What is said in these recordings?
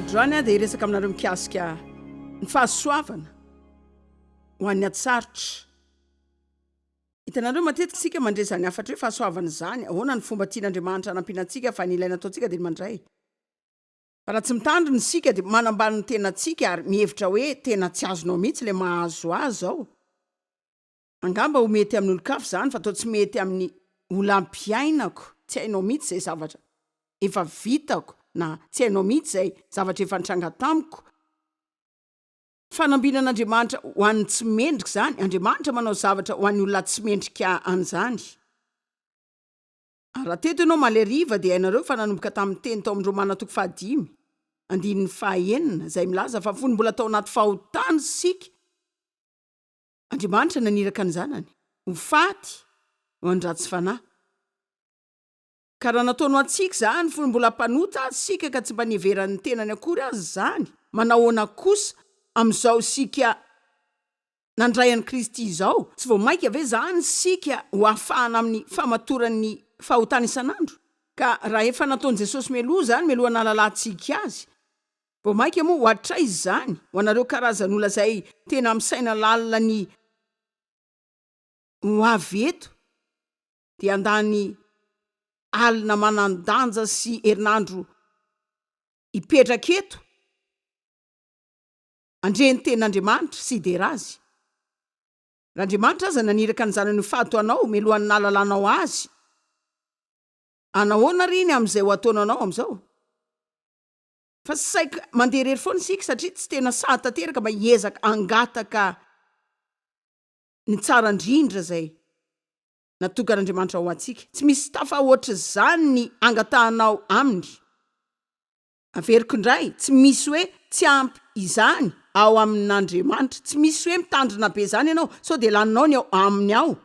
Androany dia resaka aminareo mikasika ny fahasoavana ho an'ny atsarotra. Hitanareo matetika sika mandray zany afatra hoe fahasoavana zany, ahoana ny fomba tian'Andriamanitra hanampiana antsika fa ny ilaina ataontsika dia mandray. Fa raha tsy mitandrina isika dia manambany ny tenantsika ary mihevitra hoe tena tsy azonao mihitsy le mahazo azy ao. Angamba ho mety amin'ny olon-kafa zany fa atao tsy mety amin'ny olam-piainako, tsy hainao mihitsy zay zavatra efa vitako na tsy hainao mihitsy zay zavatra efa nitranga tamiko. Fanambinan'Andriamanitra ho an'ny tsy mendrika zany, Andriamanitra manao zavatra ho an'ny olona tsy mendrika an'izany. Raha teto ianao maleriva dia hainareo fa nanomboka tamin'ny teny tao amin'ny Romana 5:9 izay milaza fa fony mbola tao anaty fahotana sika. Andriamanitra naniraka ny zanany ho faty ho andratsy fanahy. Ka raha nataony ho antsika zany fony mbola mpanota azy sika ka tsy mba nieveran'ny tenany akory azy zany, manahoana kosa amin'izao sika nandray an'i Kristy izao? Tsy vao maika ve zany sika ho afahana amin'ny famatoran'ny fahotana isan'andro? Ka raha efa nataon'i Jesosy meloha zany melohana lalahntsika azy, vao maika moa ho atraizy zany ho anareo karazan'olona izay tena misaina lalina ny ho avy eto dia andany alina manan-danja sy herinandro hipetraka eto, andreny ten'Andriamanitra sy idera azy. L'Andriamanitra aza naniraka ny zanany ho fato anao melohan'ny nalalanao azy. Anahoana riny amin'izay ho ataonao anao amin'izao? Fa tsy saika mandeha irery foana isika satria tsy tena sahy tanteraka mba hiezaka angataka ny tsara indrindra zay natokan'Andriamanitra ho antsika. Tsy misy tafahoatra zany ny angatahanao aminy. Averiko indray, tsy misy hoe tsy ampy izany ao amin'Andriamanitra, tsy misy hoe mitandrina be zany ianao sao dia laninao ny ao aminy ao.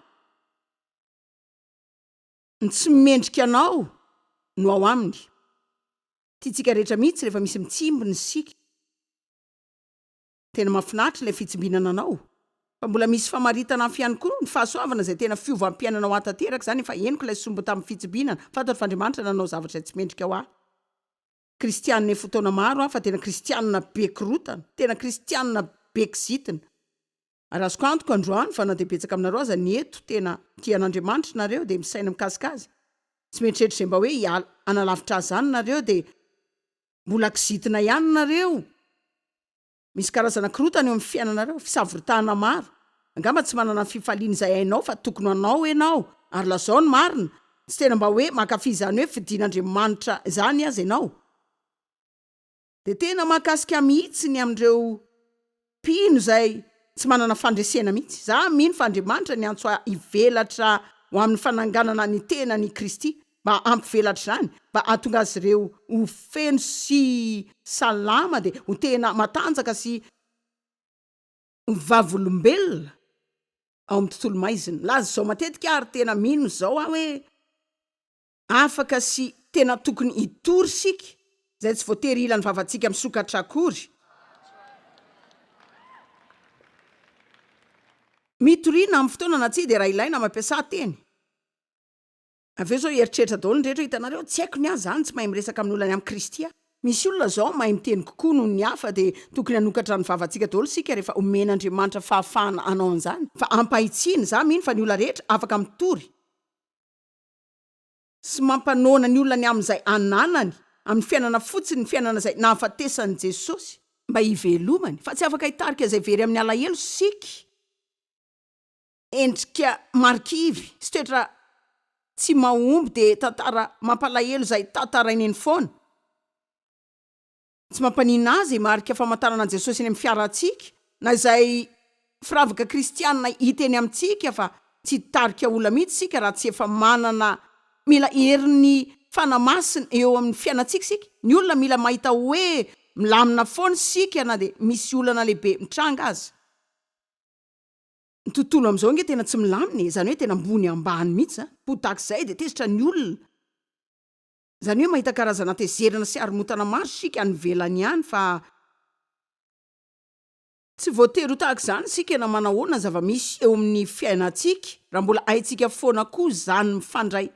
Ny tsy mendrika anao no ao aminy. Tiantsika rehetra mihitsy rehefa misy mitsimbina isika. Tena mahafinaritra ilay fitsimbinana anao. Fa mbola misy famaritana amin'ny ihany koa ny fahasoavana izay tena fiovam-piainana ho atanteraka zany efa henoko ilay sombo tamin'ny fitsimbinana. Fantatro fa Andriamanitra nanao zavatra tsy mendrika ho ahy. Kristianina efa fotoana maro fa tena kristianina be korotana, tena kristianina be kizitina. Ary azoko antoka androany fa na dia betsaka aminareo aza ny eto tena tian'Andriamanitra nareo dia misaina mikasika azy. Tsy mieritreritra izay mba hoe analavitra azy zany nareo dia mbola kizitina ihany nareo. Misy karazana korotana eo amin'ny fiainanareo, fisavoritana maro. Angamba tsy manana fifaliana izay hainao fa tokony anao ianao. Ary lazao ny marina, tsy tena mba hoe mankafy izany hoe fidian'Andriamanitra zany azy ianao. Dia tena mahakasika mihitsy ny amin'ireo mpino izay tsy manana fandresena mihitsy. Za mino fa Andriamanitra ny antso hivelatra ho amin'ny fananganana ny tenany Kristy, mba ampivelatra zany, mba ahatonga azy ireo ho feno sy salama dia ho tena matanjaka sy vavolombelona ao amin'ny tontolo maizina. Laza izao matetika ary tena mino izao aho hoe afaka sy tena tokony hitory sika izay tsy voatery ilany vavantsika misokatra akory. Mitoriana amin'ny fotoana na tsy dia raha ilaina mampiasa teny. Aveo zao eritreritra daholo ny rehetra hitanareo tsy haiko ny ahy zany tsy mahay miresaka amin'ny olona ny amin'ny Kristy. Misy olona zao mahay miteny kokoa noho ny hafa dia tokony hanokatra ny vavantsika daholo sika rehefa omen'Andriamanitra fahafahana anao an'izany. Fa ampahitsiana za mino fa ny olona rehetra afaka mitory sy mampanoana ny olona ny amin'izay ananany amin'ny fiainana fotsiny, ny fiainana izay nahafatesan'i Jesosy mba hivelomany. Fa tsy afaka hitarika izay very amin'ny alahelo sika. Endrika marikivy sy toetra tsy mahomby dia tantara mampalahelo izay tantarainy eny foana. Tsy mampanina azy marika famantarana an'i Jesosy eny amin'ny fiarantsika na izay firavaka kristianina hita eny amintsika fa tsy tarika olona mihitsy sika raha tsy efa manana mila herin'ny fanamasina eo amin'ny fiainantsika sika. Ny olona mila mahita hoe milamina foana sika na dia misy olana lehibe mitranga azy. Ny tontolo amin'izao nge tena tsy milamina, izany hoe tena ambony ambany mihitsy. Potak'izay dia tezitra ny olona. Izany hoe mahita karazana tezerana sy aromotana maro sika any velany ihany fa tsy voatery ho tahaka izany sika na manahoana zava-misy eo amin'ny fiainantsika raha mbola haintsika foana koa zany mifandray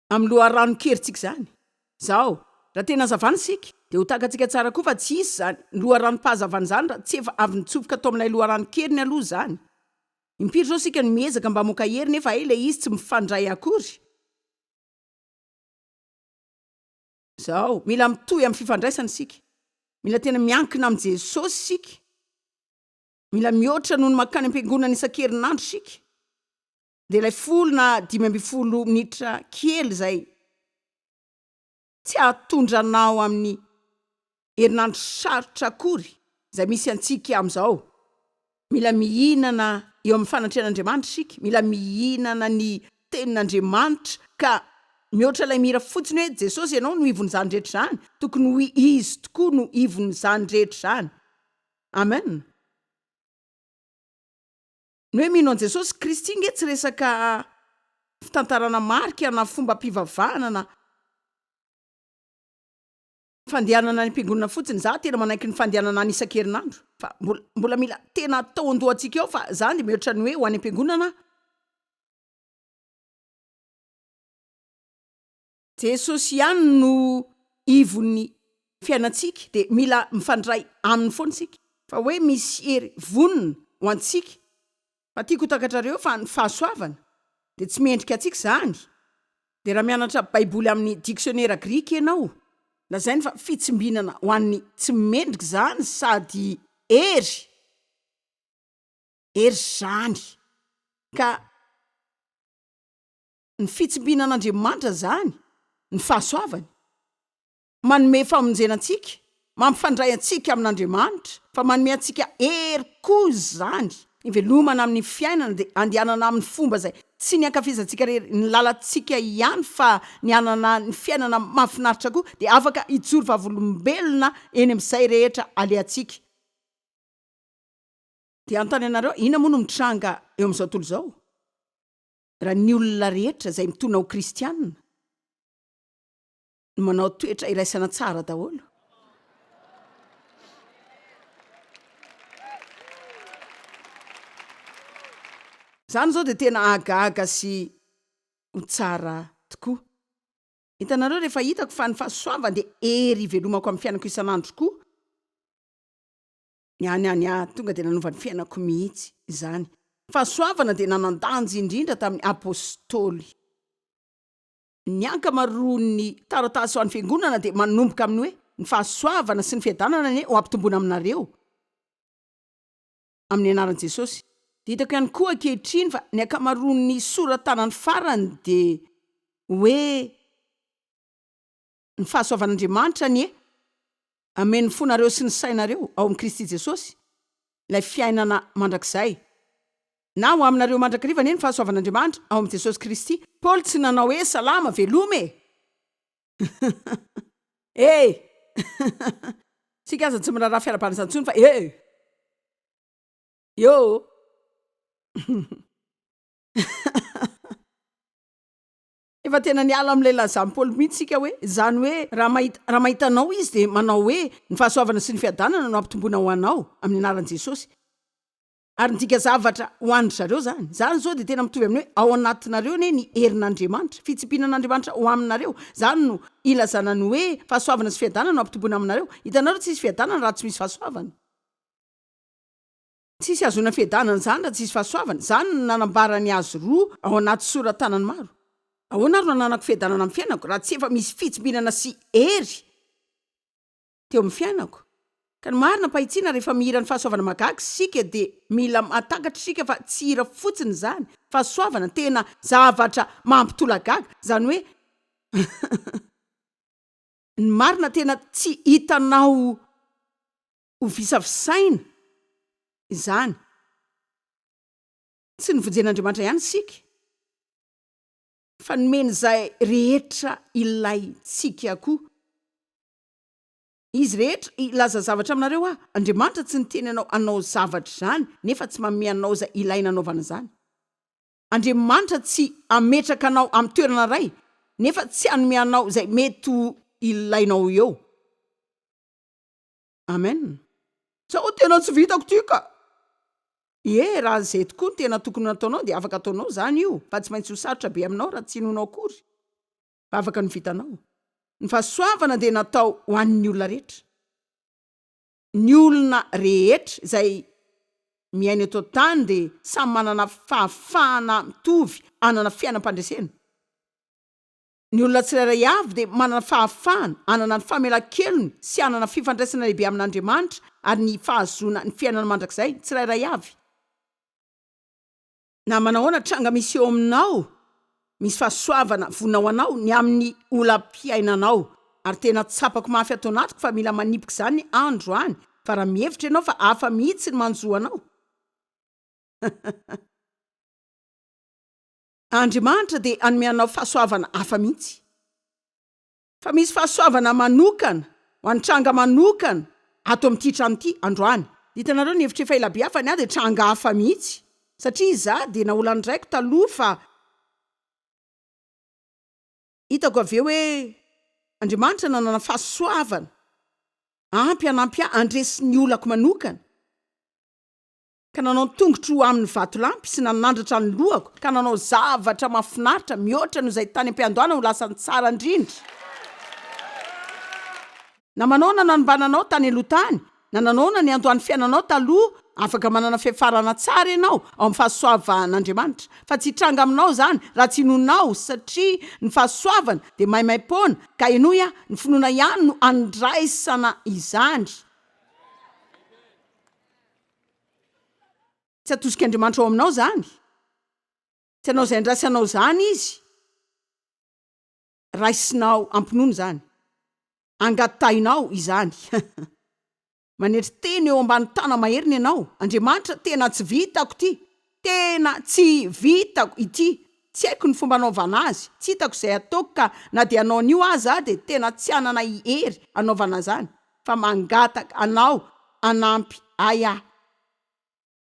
amin'ny loha rano-keritsika zany. Zao raha tena azavana sika de ho takantsika tsara koa fa tsy isy zany loharanom-pahazavana zany raha tsy efa avy nitsofoka atao amin'ilay loharanokeriny aloha zany. Impiry zao sika no miezaka mba moka hery nefa le izy tsy mifandray akory. Zao mila mitohy amin'ny fifandraisana sika, mila tena miankina am' Jesosy sika, mila mihoatra noho ny makany am-piangonana isan-kerinandro sika. De ilay 10 na 15 minitra kely zay tsy atondranao amin'ny herinandro sarotra akory zay misy antsika am'izao. Mila mihinana eo amin'ny fanatrehan'Andriamanitra sika, mila mihinana ny tenin'Andriamanitra ka mihoatra ilay mira fotsiny hoe Jesosy ianao no ivon'izany rehetra zany, tokony ho izy tokoa no ivon'izany rehetra zany. Amen. Ny hoe mino an Jesosy Kristy nge tsy resaka fitantarana marika na fomba mpivavahana na fandehanana ny am-piangonana fotsiny. Za tena manaiky ny fandehanana ny isan-kerinandro fa mbola mila tena atao andohantsika eo fa zany de mihoatra ny hoe ho any am-piangonana Jesosy ihany no ivon'ny fiainantsika de mila mifandray aminy foana sika fa hoe misy hery vonona ho antsika. Fa tiako takatrareo fa ny fahasoavana de tsy mendrika atsika zany. De raha mianatra baiboly amin'ny dictionnaire grika ianao, lazainy fa fitsimbinana ho an'ny tsy mendrika zany sady hery zany. Ka ny fitsimbinan'Andriamanitra zany ny fahasoavany, manome famonjena antsika, mampifandray antsika amin'Andriamanitra, fa manome antsika hery koa zany, ivelomana amin'ny fiainana de andehanana amin'ny fomba zay tsy ny ankafizantsika rery ny lalantsika ihany fa ny anana ny fiainana mahafinaritra koa de afaka ijoro vavolombelona eny amin'izay rehetra aleantsika. De antany anareo ina moa no mitranga eo amin'izao tontolo izao? Raha ny olona rehetra zay mitona ho kristianina no manao toetra iraisana tsara daholo. Zany zao de tena agaga sy ho tsara tokoa. Hitanareo rehefa hitako fa ny fahasoavana de hery ivelomako amin'ny fiainako isan'andro koa. Tonga de nanova ny fiainako mihitsy izany. Fahasoavana de nanan-danja indrindra tamin'ny apôstôly. Ny ankamaroan'ny taratasy ho an'ny fiangonana de manomboka amin'ny hoe ny fahasoavana sy ny fiadanana ho ampitomboana aminareo amin'ny anaran'i Jesosy. De hitako ihany koa ankehitriny fa ny ankamaroan'ny soratanany farany de hoe ny fahasoavan'Andriamanitra ny ameny fonareo sy ny sainareo ao amin'i Kristy Jesosy ilay fiainana mandrakizay. Na ho aminareo mandrakariva ny fahasoavan'Andriamanitra ao amin'i Jesosy Kristy. Paoly tsy nanao hoe salama veloma sika aza tsy miraharaha fiara-ban'ny zantsony fa efa tena niala amin'ilay lazan'ny Paoly mihitsy sika hoe zany hoe raha mahitanao izy de manao hoe ny fahasoavana sy ny fiadanana no ampitomboana ho anao amin'ny anaran'i Jesosy. Ary ndika zavatra ho andry zareo zany. Zany zao de tena mitovy amin'ny hoe ao anatinareo ne ny herin'Andriamanitra, fitsipinan'Andriamanitra ho aminareo. Zany no ilazana ny hoe fahasoavana sy fiadanana no ampitomboana aminareo. Hitanareo tsisy fiadanana raha tsy misy fahasoavana. Tsisy azona fiadanana zany raha tsisy fahasoavana. Zany no nanambarany azy roa ao anaty soratanany maro. Ahoana ary no nananako fiadanana amin'ny fiainako raha tsy efa misy fitsipinana sy hery teo amin'ny fiainako. Ka ny marina pahitsiana rehefa mihira ny fahasoavana magaga sika de mila matakatra sika fa tsy hira fotsiny zany. Fahasoavana tena zavatra mampitolagaga. Zany hoe ny marina tena tsy hitanao ho visavisaina izany. Tsy ny vonjen'Andriamanitra ihany sika fa nomeny zay rehetra ilay tsika koa. Izy rehetra ilaza zavatra aminareo Andriamanitra tsy niteny anao zavatra zany nefa tsy manome anao zay ilaina anaovana zany. Andriamanitra tsy ametraka anao amin'ny toerana ray nefa tsy hanome anao zay mety ilainao eo. Amen. Sao tena tsy vitako ty ka. Raha zay tokoa tena tokony nataonao de afaka ataonao zany io, fa tsy maintsy ho sarotra be aminao raha tsy hinonao akory. Fa afaka ny vitanao. Ny fahasoavana dia natao ho an'ny olona rehetra. Ny olona rehetra izay miaina eto tany dia samy manana fahafahana mitovy anana fiainam-pandresena. Ny olona tsirairay avy dia manana fahafahana anana ny famelan-kelony sy anana fifandraisana lehibe amin'Andriamanitra ary ny fahazoana ny fiainana mandrakizay tsirairay avy. Na manahoana tranga misy eo aminao, misy fahasoavana vonao anao ny amin'ny olam-piainanao, ary tena tsapako mafy atao anatiko fa mila manipika izany andro any, fa raha mihevitra ianao fa hafa mihitsy ny manjoanao. Andriamanitra dia anomeanao fahasoavana hafa mihitsy. Fa misy fahasoavana manokana ho an'ny tranga manokana ato amin'ity trano ity androany. Hitanareo ny hevitra efa ela be hafa ny dia tranga hafa mihitsy. Satria izaho dia naolan'draiko taloha fa hitako avy eo hoe Andriamanitra nanana fahasoavana ampy andresy ny olako manokana, ka nanao tongotro amin'ny vatolampy sy nanandratra ny lohako, ka nanao zavatra mahafinaritra mihoatra noho izay tany am-piandohana ho lasa ny tsara indrindra. Na manaona nanombananao tany aloha-tany, na nanaona ny andohan'ny fiainanao taloha, afaka manana fiafarana tsara ianao ao amin'ny fahasoavan'Andriamanitra. Fa tsy tranga aminao izany raha tsy nonao, satria ny fahasoavana dia maimaim-poana, ka enoa ny finoana ihany no andraisana izany. Tsy atosika Andriamanitra ao aminao izany. Tsy anao izay andraisanao izany izy. Raisinao ampinono izany. Angatainao izany. Manetry teny eo ambany tana maheriny ianao. Andriamanitra, tena tsy vitako ity. Tena tsy vitako ity. Tsy haiko ny fomba anaovana azy. Tsy hitako izay ataoko, ka na dia anao an'io aza dia tena tsy anana hery anaovana izany. Fa mangataka anao anampy ahy.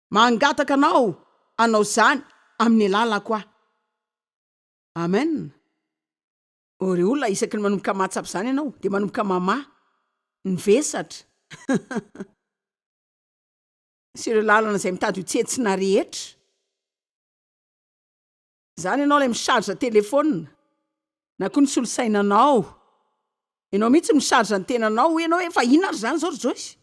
Mangataka anao anao izany amin'ny lalako aho. Amen. Ore olona isaky ny manomboka mahatsapy izany ianao dia manomboka mamahy, nivesatra. Sy ireo lalana izay mitady ho tsetsina rehetra. Izany ianao ilay misarja telefona, na koa ny solosainanao. Ianao mihitsy misarja ny tenanao, ianao efa inona ary izany zao ry Joyce?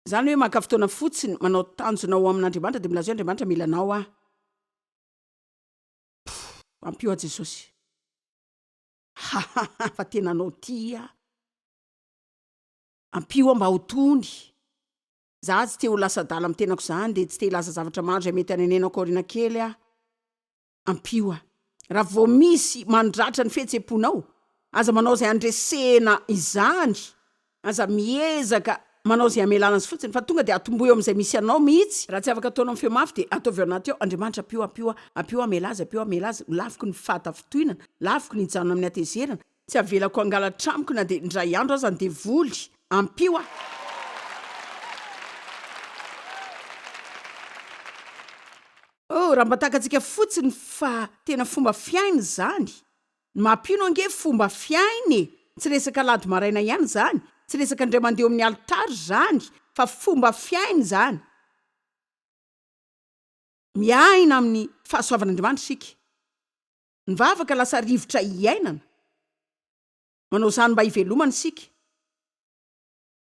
Izany hoe maka fotoana fotsiny manao tanjonao amin'Andriamanitra dia milaza hoe Andriamanitra mila anao aho. Ampio a Jesosy. Fa tena anao tia. Ampio mba ho tony. Za tsy te ho lasa dala amin'ny tenako izany dia tsy te hilaza zavatra maro izay mety hanenenako aoriana kely aho. Ampio a. Raha vao misy mandratra ny fihetsem-ponao, aza manao izay andresena izany, aza miezaka manao izay amelana azy fotsiny, fa tonga dia atombo eo amin'izay misy anao mihitsy. Raha tsy afaka ataonao amin'ny feo mafy dia ataovy ao anaty ao, Andriamanitra ampio amelaza, laviko ny fahatafotoinana, laviko ny hijanona amin'ny atezerana, tsy avelako angala tramiko na dia indray andro aza ny devoly. Ampio a. Raha mba takatsika fotsiny fa tena fomba fiaina izany. Mampino ange fomba fiaina. Tsy resaka lady maraina ihany izany. Tsy resaka indray mandeha amin'ny alitary izany, fa fomba fiaina izany. Miaina amin'ny fahasoavan'Andriamanitra isika. Mivavaka lasa rivotra iainana. Manao izany mba hivelomana isika.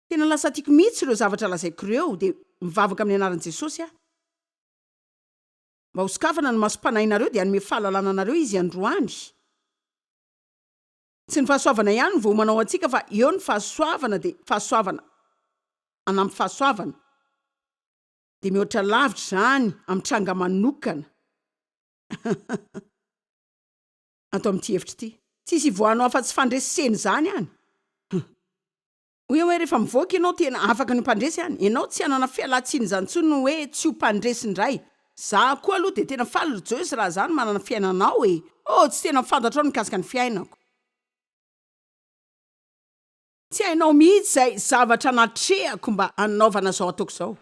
Tena lasa tiako mihitsy ireo zavatra lazaiko ireo dia mivavaka amin'ny anaran'i Jesosy aho. Mba ho sokafana ny masom-panahinareo dia hanome fahalalana anareo izy androany. Tsy ny fahasoavana ihany vao manao antsika, fa eo ny fahasoavana dia fahasoavana anampy fahasoavana. Dia mihoatra lavitra izany amin'ny tranga manokana. Atao amin'ity hevitra ity. Tsisy voanao afa-tsy fandreseny izany ihany. Hoe rehefa mivoaka ianao tena afaka ny mpandresy ihany. Ianao tsy hanana fialan-tsiny izany intsony hoe tsy ho mpandresy indray. Za koa aloha dia tena faly ry Joyce raha izany manana fiainanao e. Tsy tena fantatra ao mikasika ny fiainako. Tsy hainao mihitsy izay zavatra natrehako mba hanaovana izao ataoko izao.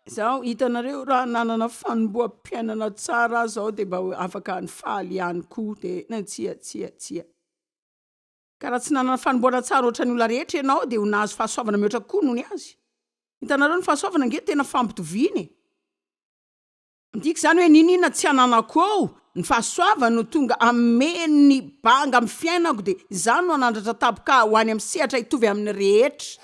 Zaho hitanareo raha nanana fanomboam-piainana tsara zao dia mba afaka ny faly ihany koa dia tsia. Ka raha tsy nanana fanomboana tsara ohatry ny olona rehetra ianao dia ho nahazo fahasoavana mihoatra koa noho ny azy. Hitanareo ny fahasoavana ange tena fampitoviana. Ndika zany hoe ninina tsy ananako ao ny fahasoavana no tonga ameny banga amin'ny fiainako dia izany no anandratra tapoka ho any amin'ny sehatra hitovy amin'ny rehetra.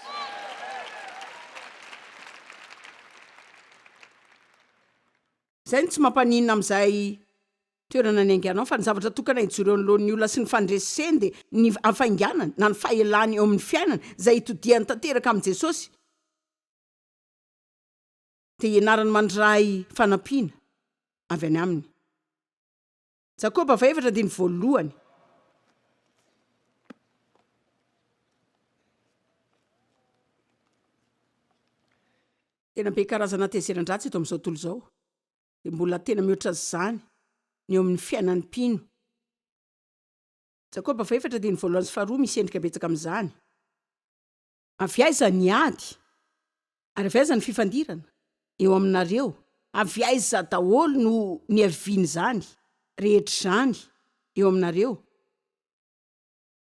Zay ny tsy mampaninina amin'izay toerana ny ainganao fa ny zavatra tokana hijoro eo anoloan'ny olona sy ny fandreseny dia ny hafainganana na ny fahelany eo amin'ny fiainana izay hitodiany tanteraka amin'i Jesosy dia ianarany mandray fanampiana avy any aminy. Jakoba 4:1. Tena be karazana tezeran-dratsy eto amin'izao tontolo izao dia mbola tena mihoatra zany ny eo amin'ny fiainan'ny mpino. Jakoba 4:1-2 misy endrika betsaka amin'izany. Avy aiza ny ady ary avy aiza ny fifandirana eo aminareo, avy aiza daholo no ny aviany zany rehetra zany eo aminareo.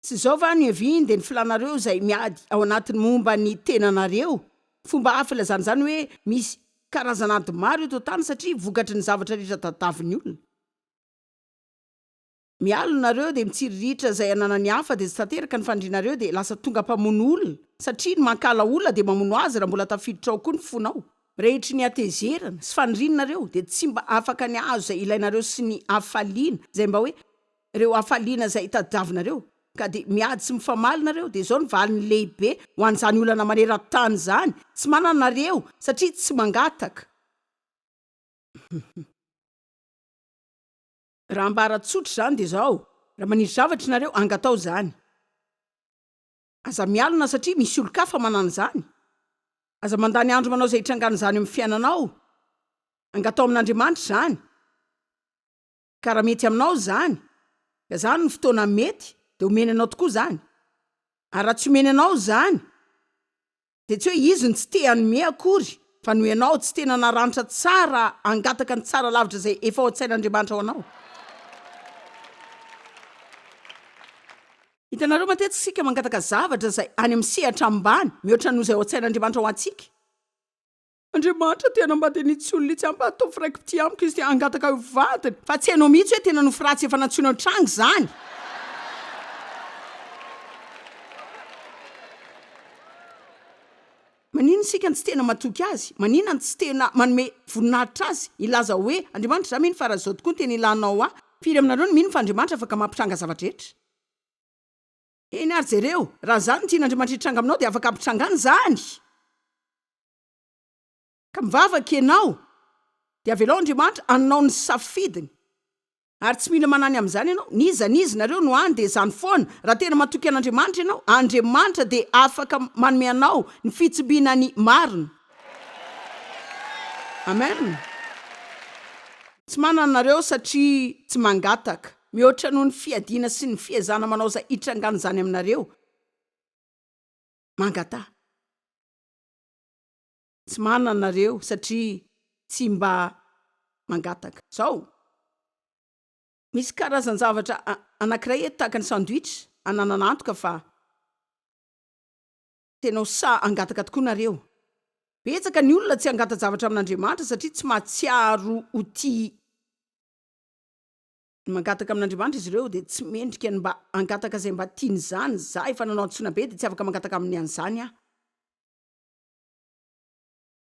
Tsy zao va ny aviany dia ny filanareo izay miady ao anatin'ny momba ny tenanareo. Fomba hafa ilazana zany hoe misy karazana ady maro eto tany satria vokatry ny zavatra rehetra tadiavin'ny olona. Mialo nareo dia mitsiriritra izay ananany hafa dia tsy tanteraka ny fandrinareo dia lasa tonga mpamono olona satria ny mankala olona dia mamono azy raha mbola tafiditra ao koa ny fonao. Rehitry ny atezerana sy fandrinareo dia tsy mba afaka ny azo izay ilainareo sy ny afaliana izay mba hoe ireo afaliana izay tadiavinareo ka dia miady sy mifamaly nareo dia izao ny valiny lehibe ho an'izany olana maneran-tany zany tsy mananareo satria tsy mangataka. Raha mbaratsotra zany dia izao, raha manindry zavatra nareo angatao zany. Aza mialona satria misy olo-kafa manano zany. Aza mandany andro manao izay hitrangana zany amin'ny fiainanao. Angatao amin'Andriamanitra zany. Ka raha mety aminao zany, ka zany ny fotoana mety dia omeny anao tokoa zany. Ary raha tsy omeny anao zany dia tsy hoe izy ny tsy te hanome akory fa no ianao tsy tena naranitra tsara angataka ny tsara lavitra izay efa ao an-tsain'Andriamanitra ao anao. Hitanareo matetika sika mangataka zavatra izay any amin'ny sehatra ambany mihoatra noho izay ao an-tsain'Andriamanitra ho antsika. Andriamanitra tena mba dia nitsy olona itsy mba atao firaiki-pity amiko izy dia angataka io vadiny fa tsy hainao mihitsy hoe tena nofo ratsy efa nantsoina ao tranga zany. Maninona sika ny tsy tena matoky azy? Maninona ny tsy tena manome voninahitra azy ilaza hoe Andriamanitra za mino fa raha zao tokoa ny tena ilanao firy aminareo ny mino fa Andriamanitra afaka mampitranga zavatra rehetra. Eny ary jereo, raha zany tian'Andriamanitra hitranga aminao dia afaka ampitrangany zany. Ka mivavaka ianao dia avelao Andriamanitra anao ny safidiny. Ary tsy mila manany amin'izany ianao, niza nareo no any dia zany foana. Raha tena matoky an'Andriamanitra ianao, Andriamanitra dia afaka manome anao ny fitsibinany marina. Amen. Tsy manana nareo satria tsy mangataka. Mihoatra noho ny fiadiana sy ny fiezana manao izay hitrangana zany aminareo. Mangata. Tsy manana nareo satria tsy mba mangataka. Zao. Misy karazana zavatra anankiray eto tahaka ny sandwich anananantoka fa tena sa angataka tokoa nareo. Betsaka ny olona tsy angata zavatra amin'Andriamanitra satria tsy mahatsiaro ho tia mangataka amin'Andriamanitra izy ireo dia tsy mendrika ny mba angataka izay mba tiany zany. Za efa nanao antsoina be dia tsy afaka mangataka amin'ny an'izany aho.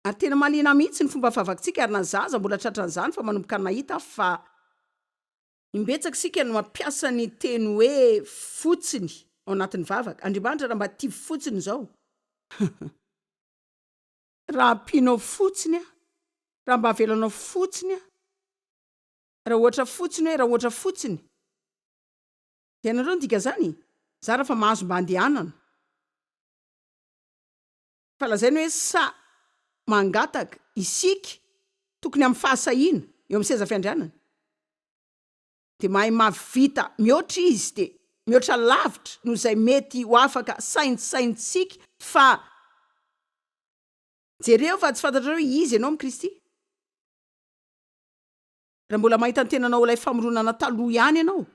Ary tena mahaliana mihitsy ny fomba fahavantsika ary na zaza mbola tratran'izany fa manomboka nahita fa imbetsaka sika no mampiasa ny teny hoe fotsiny ao anatin'ny vavaka. Andriamanitra raha mba tia fotsiny izao. Raha ampianao fotsiny raha mba avelanao fotsiny raha ohatra fotsiny hoe raha ohatra fotsiny dia ianareo ndika zany za raha fa mahazo mba andehanana fa lazainy hoe sa mangataka isika tokony amin'ny fahasahiana eo amin'ny seza fiandrianana dia mahay mavita mihoatra izy dia mihoatra lavitra noho izay mety ho afaka saintsika fa jereo fa tsy fantatrareo izy ianao amin'ny Kristy. Raha mbola mahita ny tenanao ilay famoronana taloha ihany ianao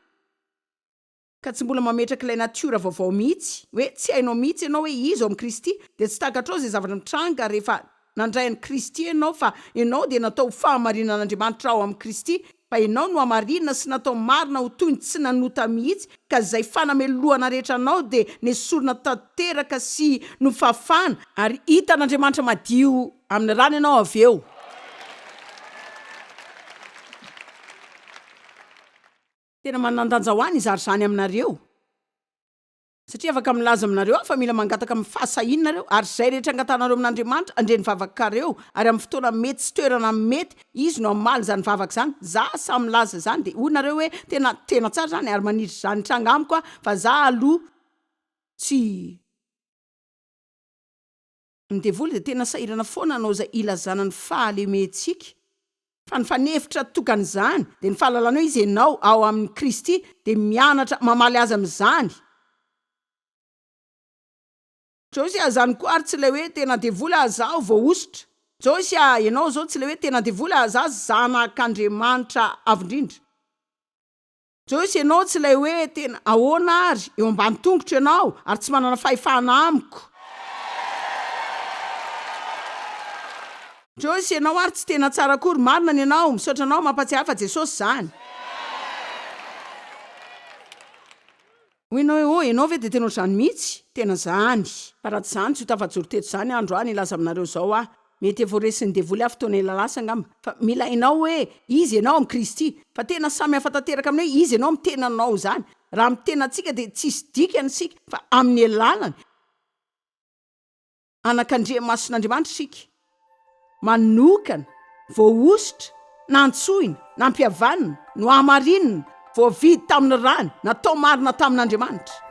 ka tsy mbola mametraka ilay natiora vaovao mihitsy hoe tsy hainao mihitsy ianao hoe izy ao amin'ny Kristy dia tsy takatrao izay zavatra mitranga rehefa nandray any Kristy ianao fa ianao dia natao fahamarinan'Andriamanitra ao amin'ny Kristy fa ianao no hamarinina sy natao marina ho toy ny tsy nanota mihitsy ka izay fanameloana rehetra anao dia nesorina tanteraka sy no fafana ary hitan'Andriamanitra madio amin'ny rano ianao avy eo. Tena manandanja ho any izary zany aminareo satria afaka milaza aminareo fa mila mangataka amin'ny fahasahinareo ary zay rehetra angatanareo amin'Andriamanitra andreny vavakareo ary amin'ny fotoana mety sy toerana mety izy no amaly zany vavaka zany za sa milaza zany dia hoy nareo hoe tena tsara zany ary manidry zany tranga amiko fa za aloha tsy ny devoly dia tena sahirana foana anao zay ilazana ny fahalementsika fa ny fanefitra tokan'izany dia ny fahalalanao izy ianao ao amin'ny Kristy dia mianatra mamaly azy amin'izany. Joyce azany koa ary tsy ilay hoe tena devoly azaho vao ositra. Joyce ianao zao tsy ilay hoe tena devoly azaho zanak'Andriamanitra avindrindra. Joyce ianao tsy ilay hoe tena ahoana ary eo ambany tongotra ianao ary tsy manana fahefana amiko. Joyce ianao ary tsy tena tsara akory marina ny ianao misaotra anao mampatsiahy fa Jesosy zany. Ianao ve dia tena ohatr'izany mihitsy tena zany fa raha tsy zany tsy ho tafajoro teto zany andro any ilaza aminareo zao mety efa resin'ny devoly fotoana ilalasa angamba fa mila ianao hoe izy ianao amin'ny Kristy fa tena samy hafa tanteraka amin'ny hoe izy ianao mitenanao zany raha mitenantsika dia tsisy dikany sika fa amin'ny alalany anak'Andriamason'Andriamanitra sika manokana voaositra nantsoina nampihavanina no hamarinina voavidy tamin'ny rano natao marina tamin'Andriamanitra.